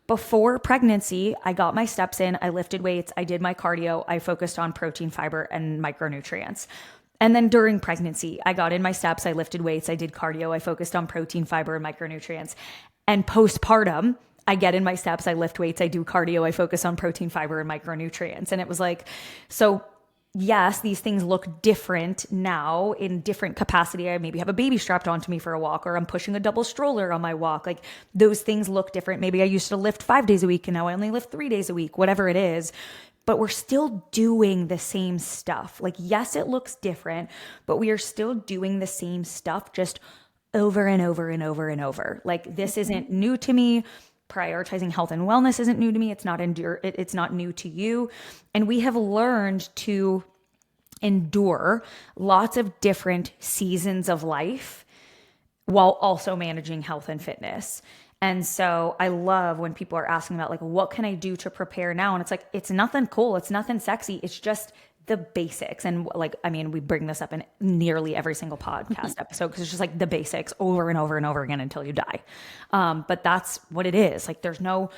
before pregnancy, I got my steps in, I lifted weights, I did my cardio, I focused on protein, fiber, and micronutrients. And then during pregnancy, I got in my steps, I lifted weights, I did cardio, I focused on protein, fiber, and micronutrients. And postpartum, I get in my steps, I lift weights, I do cardio, I focus on protein, fiber, and micronutrients. And it was like, so yes, these things look different now in different capacity. I maybe have a baby strapped onto me for a walk, or I'm pushing a double stroller on my walk. Like, those things look different. Maybe I used to lift 5 days a week and now I only lift 3 days a week, whatever it is. But we're still doing the same stuff. Like, yes, it looks different, but we are still doing the same stuff, just over and over and over and over. Like, this isn't new to me. Prioritizing health and wellness isn't new to me. It's not new to you. And we have learned to endure lots of different seasons of life while also managing health and fitness. And so I love when people are asking about like, what can I do to prepare now? And it's like, it's nothing cool. It's nothing sexy. It's just the basics. And like, I mean, we bring this up in nearly every single podcast episode, because it's just like the basics over and over and over again until you die. But that's what it is. Like, there's no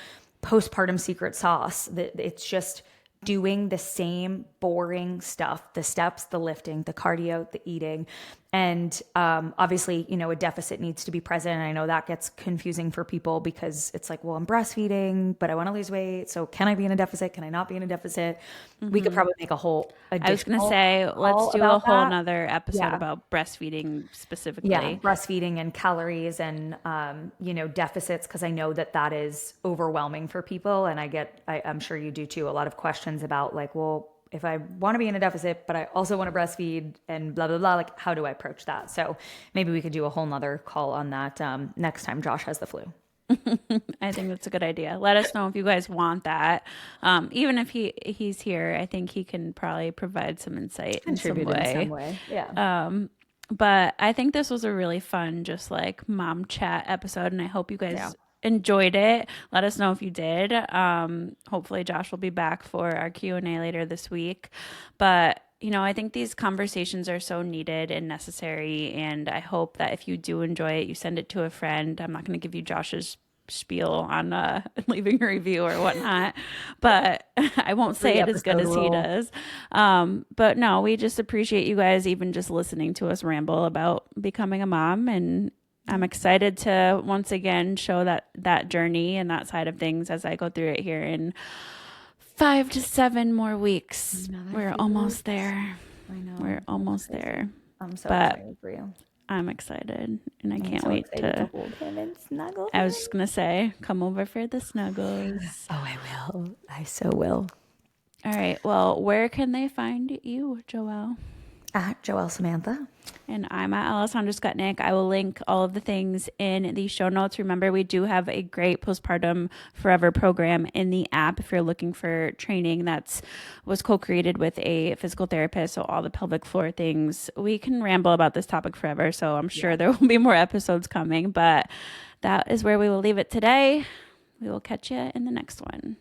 postpartum secret sauce. It's just doing the same boring stuff, the steps, the lifting, the cardio, the eating. And obviously, you know, a deficit needs to be present. And I know that gets confusing for people, because it's like, well, I'm breastfeeding, but I want to lose weight. So can I be in a deficit? Can I not be in a deficit? We could probably make a whole I was going to say, let's do a whole nother episode about breastfeeding specifically. Yeah, breastfeeding and calories and, you know, deficits, because I know that is overwhelming for people. And I'm sure you do too, a lot of questions about like, well, if I want to be in a deficit, but I also want to breastfeed and blah, blah, blah, like, how do I approach that? So maybe we could do a whole nother call on that next time Josh has the flu. I think that's a good idea. Let us know if you guys want that. Even if he's here, I think he can probably provide some insight in some way. Yeah. But I think this was a really fun, just like mom chat episode, and I hope you guys enjoyed it. Let us know if you did. Hopefully Josh will be back for our Q&A later this week. But you know, I think these conversations are so needed and necessary, and I hope that if you do enjoy it, you send it to a friend. I'm not going to give you Josh's spiel on leaving a review or whatnot, but I won't say it as good as he does. But no, we just appreciate you guys even just listening to us ramble about becoming a mom, and I'm excited to once again show that journey and that side of things as I go through it here in 5 to 7 more weeks. We're almost there. I know. We're almost there. I'm so excited for you. I'm excited, and I can't so wait excited to. hold him and snuggle I him. was just gonna say, come over for the snuggles. Oh, I will. I so will. All right. Well, where can they find you, Joelle? At Joelle Samantha. And I'm at Alessandra Skutnik. I will link all of the things in the show notes. Remember, we do have a great postpartum forever program in the app if you're looking for training. That's was co-created with a physical therapist. So all the pelvic floor things. We can ramble about this topic forever. So I'm sure there will be more episodes coming. But that is where we will leave it today. We will catch you in the next one.